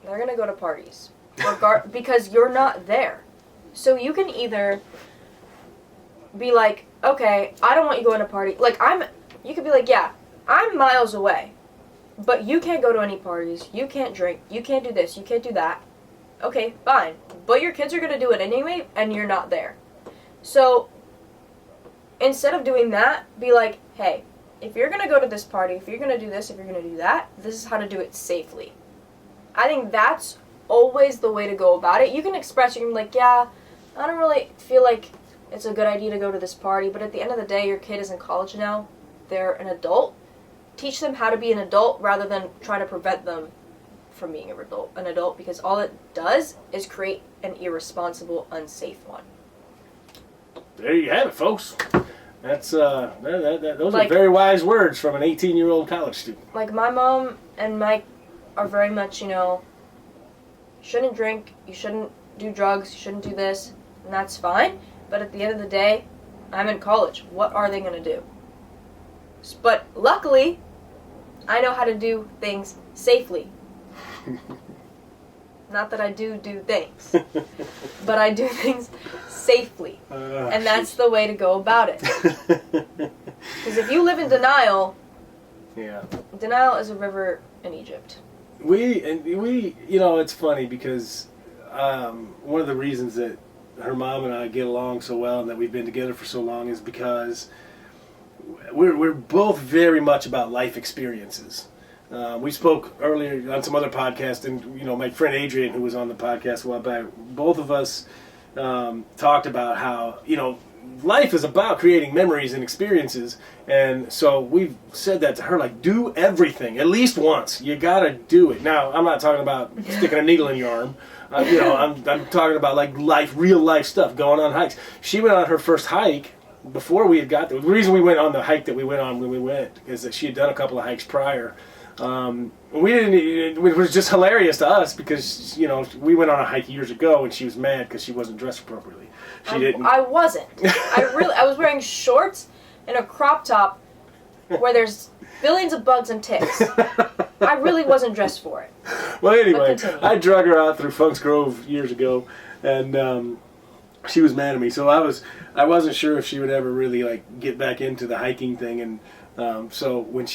go to parties because you're not there. So you can either be like, okay, I don't want you going to party. Like you could be like, yeah, I'm miles away, but you can't go to any parties. You can't drink. You can't do this. You can't do that. Okay, fine. But your kids are gonna do it anyway, and you're not there. So instead of doing that, be like, hey, if you're going to go to this party, if you're going to do this, if you're going to do that, this is how to do it safely. I think that's always the way to go about it. You can express, you can be like, yeah, I don't really feel like it's a good idea to go to this party, but at the end of the day, your kid is in college now. They're an adult. Teach them how to be an adult rather than trying to prevent them from being an adult, because all it does is create an irresponsible, unsafe one. There you have it, folks. That's those are very wise words from an 18-year-old college student. Like, my mom and Mike are very much, you shouldn't drink, you shouldn't do drugs, you shouldn't do this, and that's fine. But at the end of the day, I'm in college. What are they going to do? But luckily, I know how to do things safely. Not that I do things, but I do things safely. And that's the way to go about it. Because if you live in denial, denial is a river in Egypt. It's funny because one of the reasons that her mom and I get along so well and that we've been together for so long is because we're both very much about life experiences. We spoke earlier on some other podcast, and my friend Adrian, who was on the podcast a while back, both of us talked about how life is about creating memories and experiences, and so we've said that to her, like, do everything at least once. You gotta do it. Now, I'm not talking about sticking a needle in your arm. I'm talking about like real life stuff, going on hikes. She went on her first hike before we had got there. The reason we went on the hike that we went on when we went is that she had done a couple of hikes prior. It was just hilarious to us because we went on a hike years ago and she was mad because she wasn't dressed appropriately. I wasn't. I was wearing shorts and a crop top where there's billions of bugs and ticks. I really wasn't dressed for it. Well, anyway, I drug her out through Funk's Grove years ago, and she was mad at me. So I wasn't sure if she would ever really get back into the hiking thing. And so when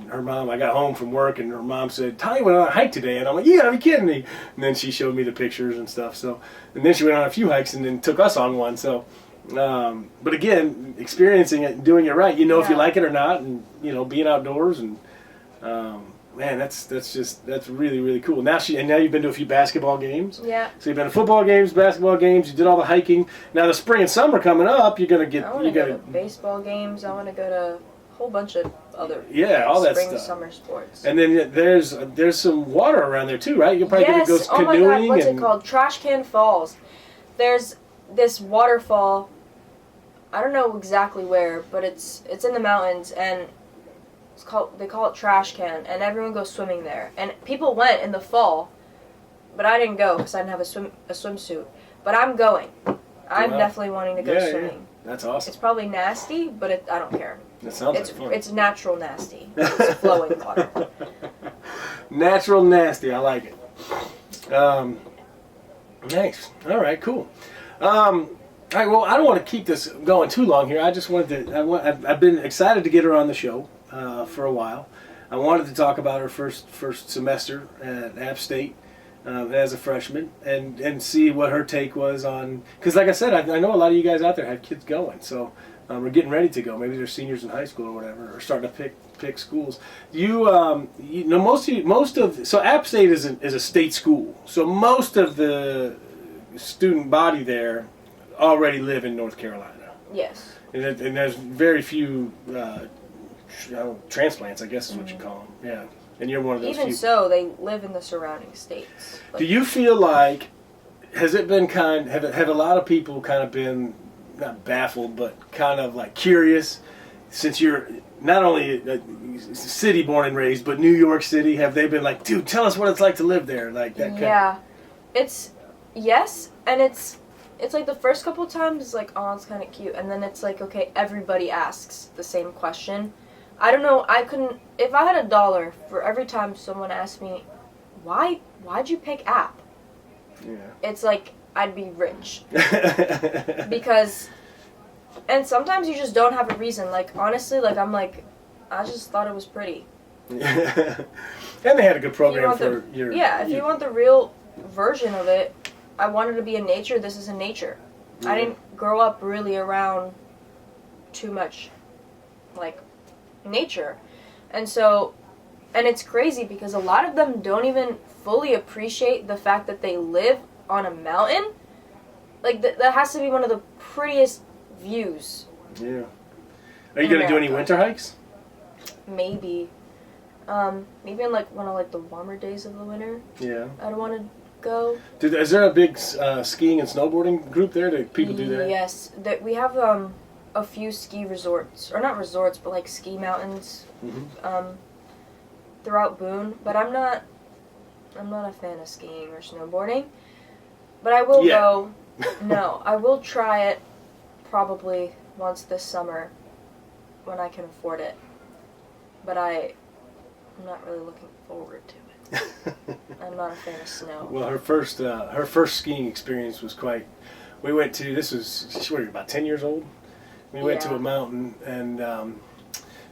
her mom, I got home from work and her mom said, "Talia went on a hike today," and I'm like, "You gotta be kidding me!" And then she showed me the pictures and stuff. So, and then she went on a few hikes and then took us on one. So, but again, experiencing it and doing it right, if you like it or not, and being outdoors and man, that's really, really cool. Now you've been to a few basketball games. Yeah. So you've been to football games, basketball games. You did all the hiking. Now the spring and summer coming up, you're gonna get. I want to go to baseball games. I want to go to a whole bunch of other all that spring stuff. Summer sports. And then there's some water around there too, right? You're probably gonna go canoeing. Oh my God, what's it called? Trash Can Falls. There's this waterfall. I don't know exactly where, but it's in the mountains, and they call it Trash Can, and everyone goes swimming there. And people went in the fall, but I didn't go because I didn't have a swimsuit. But I'm going. I'm definitely wanting to go swimming. Yeah. That's awesome. It's probably nasty, but I don't care. That sounds like fun. It's natural nasty. It's flowing water. Natural nasty. I like it. Nice. All right. Cool. All right. Well, I don't want to keep this going too long here. I just wanted to. I've been excited to get her on the show for a while. I wanted to talk about her first semester at App State as a freshman and see what her take was on. Because, like I said, I know a lot of you guys out there have kids going, so. We're getting ready to go. Maybe they're seniors in high school or whatever, or starting to pick schools. So App State is a state school. So most of the student body there already live in North Carolina. Yes. And there's very few transplants, I guess is what you call them. Yeah. And you're one of those. Even so, they live in the surrounding states. Do you feel like have a lot of people kind of been not baffled, but kind of curious since you're not only city born and raised, but New York City, have they been like, dude, tell us what it's like to live there, like that? It's yes, and it's like the first couple of times it's like, oh, it's kind of cute, and then it's like, okay, everybody asks the same question. I don't know. If I had $1 for every time someone asked me, why'd you pick App? Yeah. It's like I'd be rich because. And sometimes you just don't have a reason. Like, honestly, like, I'm like, I just thought it was pretty. And they had a good program for your... Yeah, if you want the real version of it, I wanted to be in nature. This is in nature. I didn't grow up really around too much, like, nature. And so, and it's crazy because a lot of them don't even fully appreciate the fact that they live on a mountain. Like, that has to be one of the prettiest views. Yeah. Are you going to do any winter hikes? Maybe. Maybe in like one of like the warmer days of the winter. Yeah. I'd want to go. Is there a big skiing and snowboarding group there? Do people do that? Yes. We have a few ski resorts, or not resorts, but like ski mountains throughout Boone. But I'm not a fan of skiing or snowboarding. But I will go. No, I will try it. Probably once this summer when I can afford it. But I'm not really looking forward to it. I'm not a fan of snow. Well, her first skiing experience was quite... We went to... This was... about 10 years old? We went to a mountain, and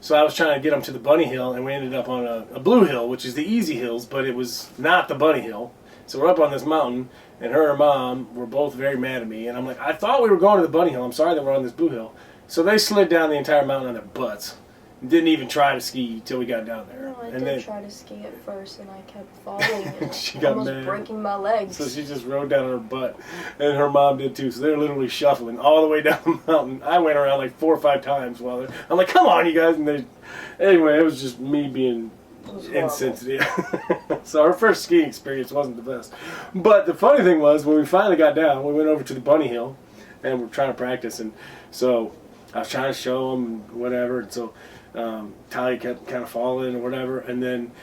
so I was trying to get them to the bunny hill, and we ended up on a blue hill, which is the easy hills, but it was not the bunny hill. So we're up on this mountain, and her and her mom were both very mad at me. And I'm like, I thought we were going to the bunny hill. I'm sorry that we're on this blue hill. So they slid down the entire mountain on their butts. Didn't even try to ski till we got down there. No, I did try to ski at first, and I kept falling and she got almost mad. Breaking my legs. So she just rode down on her butt. And her mom did too. So they're literally shuffling all the way down the mountain. I went around like 4 or 5 times while they're... I'm like, come on, you guys. And anyway, it was just me being... insensitive. So our first skiing experience wasn't the best. But the funny thing was, when we finally got down, we went over to the bunny hill, and we're trying to practice. And so I was trying to show them whatever. And so Talia kept kind of falling or whatever. And then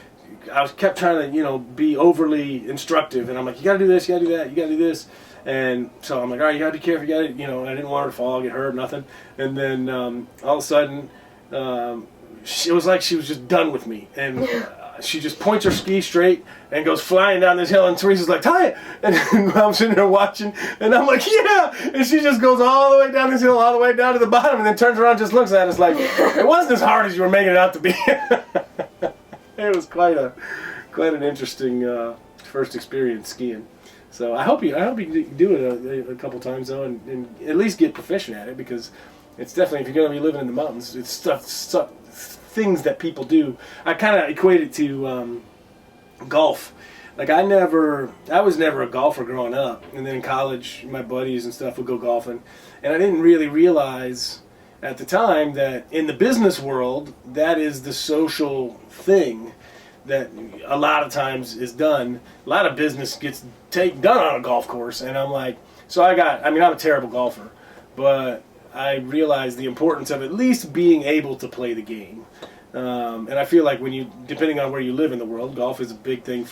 I kept trying to, be overly instructive. And I'm like, you got to do this, you got to do that, you got to do this. And so I'm like, all right, you got to be careful. You got to, I didn't want her to fall, get hurt, nothing. And then all of a sudden, it was like she was just done with me, and she just points her ski straight and goes flying down this hill, and Teresa's like, Talia! And I'm sitting there watching, and I'm like, yeah! And she just goes all the way down this hill, all the way down to the bottom, and then turns around and just looks at us like, it wasn't as hard as you were making it out to be. It was quite an interesting first experience skiing. So I hope you do it a couple times, though, and at least get proficient at it, because it's definitely, if you're going to be living in the mountains, it's stuff things that people do. I kind of equate it to golf. Like I was never a golfer growing up, and then in college my buddies and stuff would go golfing, and I didn't really realize at the time that in the business world that is the social thing that a lot of times is done. A lot of business gets done on a golf course, and I'm like, I'm a terrible golfer, but I realized the importance of at least being able to play the game. And I feel like depending on where you live in the world, golf is a big thing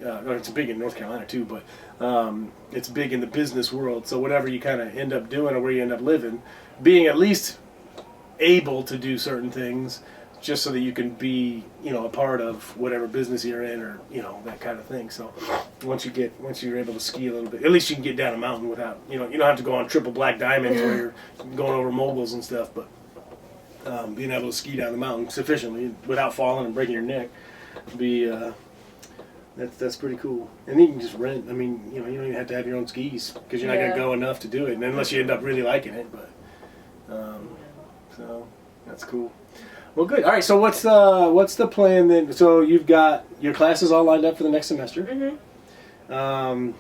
it's big in North Carolina too, but it's big in the business world. So whatever you kind of end up doing or where you end up living, being at least able to do certain things just so that you can be, a part of whatever business you're in, or, that kind of thing. So once you're able to ski a little bit, at least you can get down a mountain without, you don't have to go on triple black diamonds where you're going over moguls and stuff, but being able to ski down the mountain sufficiently without falling and breaking your neck that's pretty cool. And you can just rent. I mean, you don't even have to have your own skis, because you're not going to go enough to do it, unless you end up really liking it. But so that's cool. Well, good. All right. So what's the plan then? So you've got your classes all lined up for the next semester. Mm-hmm.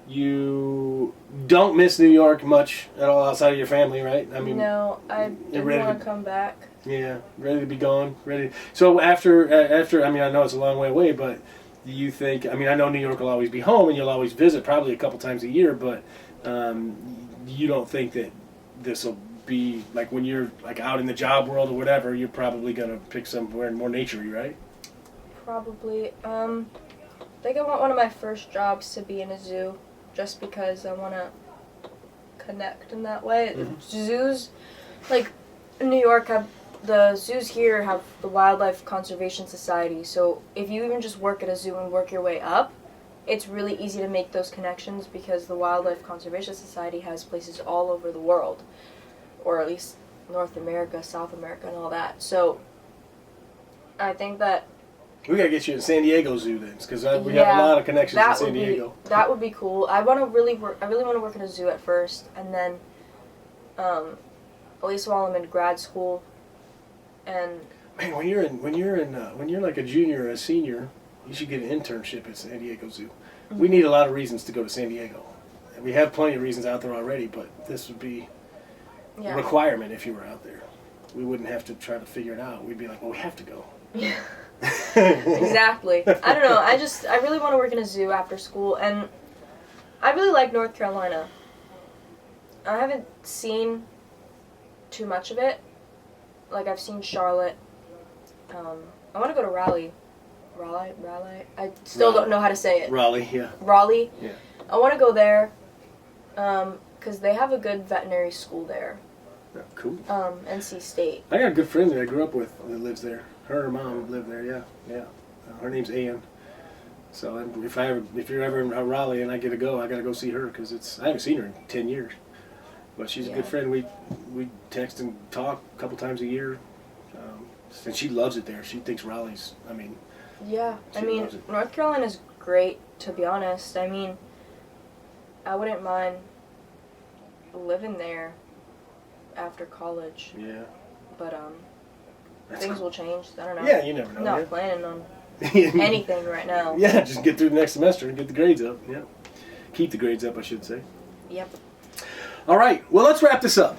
You don't miss New York much at all outside of your family, right? I mean, no, I didn't want to come back. Yeah, ready to be gone. Ready. So after, I mean, I know it's a long way away, but do you think? I mean, I know New York will always be home, and you'll always visit, probably a couple times a year. But you don't think that this will be like when you're like out in the job world or whatever, you're probably gonna pick somewhere more naturey, right? Probably. I think I want one of my first jobs to be in a zoo, just because I want to connect in that way. Mm-hmm. Zoos, like in New York, the zoos here have the Wildlife Conservation Society. So if you even just work at a zoo and work your way up, it's really easy to make those connections because the Wildlife Conservation Society has places all over the world, or at least North America, South America, and all that. So I think that we gotta get you at San Diego Zoo then, because we have a lot of connections in San Diego. That would be cool. I really want to work in a zoo at first, and then, at least while I'm in grad school, and man, when you're like a junior or a senior, you should get an internship at San Diego Zoo. Mm-hmm. We need a lot of reasons to go to San Diego, and we have plenty of reasons out there already. But this would be a requirement if you were out there. We wouldn't have to try to figure it out. We'd be like, well, we have to go. Yeah. Exactly. I don't know. I really want to work in a zoo after school, and I really like North Carolina. I haven't seen too much of it. Like, I've seen Charlotte. I want to go to Raleigh. I still don't know how to say it. Raleigh, yeah. Raleigh. Yeah. I want to go there, because they have a good veterinary school there. Yeah, cool. NC State. I got a good friend that I grew up with that lives there. Her and her mom live there, yeah. Her name's Ann. So if you're ever in Raleigh and I get to go, I got to go see her because I haven't seen her in 10 years. But she's a good friend. We text and talk a couple times a year. And she loves it there. She thinks Raleigh's, Yeah, North Carolina's great, to be honest. I wouldn't mind living there after college. Yeah. But, things will change. I don't know. Yeah, you never know. I'm not planning on anything right now. Yeah, just get through the next semester and get the grades up. Yeah. Keep the grades up, I should say. Yep. All right. Well, let's wrap this up.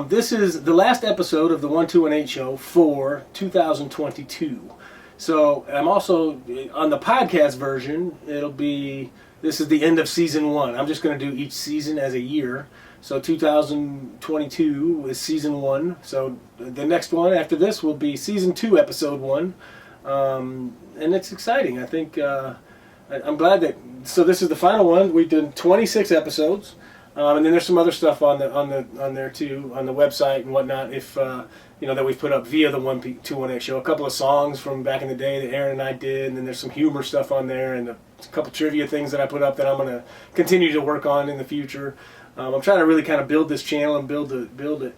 This is the last episode of the 1218 show for 2022. So I'm also on the podcast version. This is the end of season 1. I'm just going to do each season as a year. So 2022 is season 1. So the next one after this will be season 2, episode 1. And it's exciting. I think I'm glad that. So this is the final one. We've done 26 episodes. And then there's some other stuff on there too, on the website and whatnot. If that we've put up via the 1218 show, a couple of songs from back in the day that Aaron and I did, and then there's some humor stuff on there, and a couple trivia things that I put up that I'm going to continue to work on in the future. I'm trying to really kind of build this channel and build it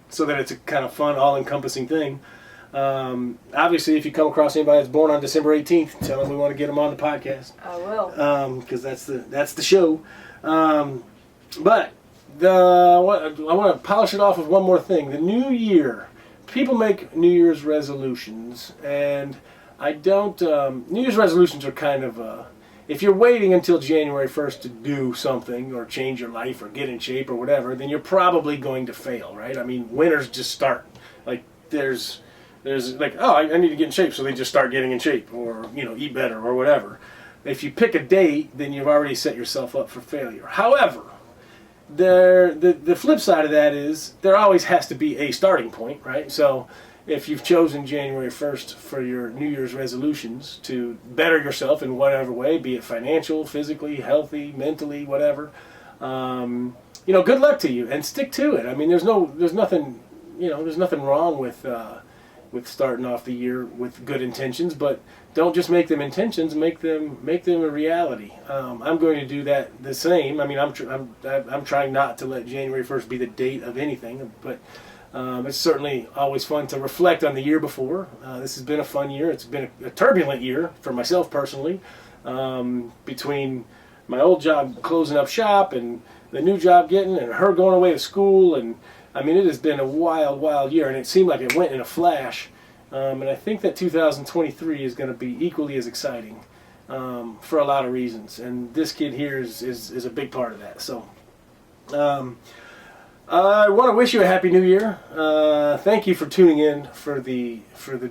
so that it's a kind of fun, all-encompassing thing. Obviously, if you come across anybody that's born on December 18th, tell them we want to get them on the podcast. I will. Because that's the show. But I want to polish it off with one more thing. The new year. People make New Year's resolutions, and I don't. New Year's resolutions are kind of. If you're waiting until January 1st to do something or change your life or get in shape or whatever, then you're probably going to fail, right? Winners just start. Like there's like, oh, I need to get in shape, so they just start getting in shape or eat better or whatever. If you pick a date, then you've already set yourself up for failure. However, the flip side of that is there always has to be a starting point, right? So if you've chosen January 1st for your New Year's resolutions to better yourself in whatever way, be it financial, physically, healthy, mentally, whatever, good luck to you and stick to it. There's nothing wrong with starting off the year with good intentions, but don't just make them intentions, make them a reality. I'm going to do that the same. I'm trying not to let January 1st be the date of anything, but it's certainly always fun to reflect on the year before. This has been a fun year. It's been a turbulent year for myself personally, between my old job closing up shop and the new job getting and her going away to school. And it has been a wild, wild year, and it seemed like it went in a flash. And I think that 2023 is going to be equally as exciting for a lot of reasons. And this kid here is a big part of that. So I want to wish you a happy new year. Thank you for tuning in for the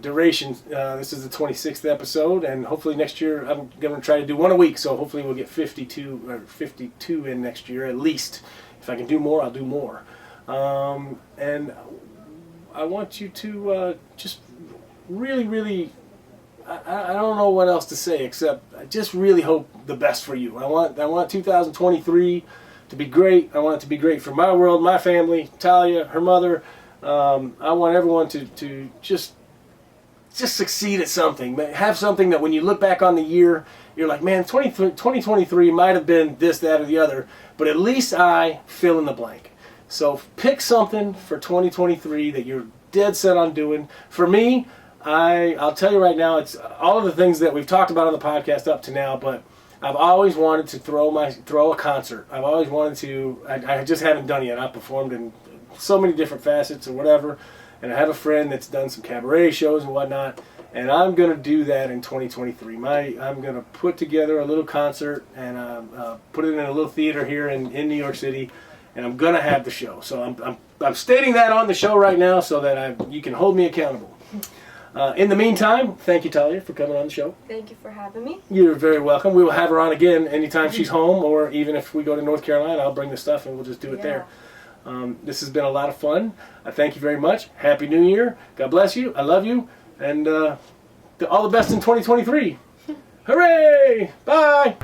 duration. This is the 26th episode, and hopefully next year I'm going to try to do one a week. So hopefully we'll get 52 in next year at least. If I can do more, I'll do more. And I want you to just really, really, I don't know what else to say except I just really hope the best for you. I want 2023 to be great. I want it to be great for my world, my family, Talia, her mother. I want everyone to just succeed at something. Have something that when you look back on the year, you're like, man, 2023 might have been this, that, or the other, but at least I fill in the blank. So pick something for 2023 that you're dead set on doing. For me, I'll tell you right now, it's all of the things that we've talked about on the podcast up to now, but I've always wanted to throw a concert. I've always wanted to, I just haven't done it yet. I've performed in so many different facets or whatever, and I have a friend that's done some cabaret shows and whatnot, and I'm going to do that in 2023. I'm going to put together a little concert and put it in a little theater here in New York City, and I'm going to have the show. So I'm stating that on the show right now so that you can hold me accountable. In the meantime, thank you, Talia, for coming on the show. Thank you for having me. You're very welcome. We will have her on again anytime she's home, or even if we go to North Carolina, I'll bring the stuff and we'll just do it there. This has been a lot of fun. I thank you very much. Happy New Year. God bless you. I love you. And all the best in 2023. Hooray! Bye!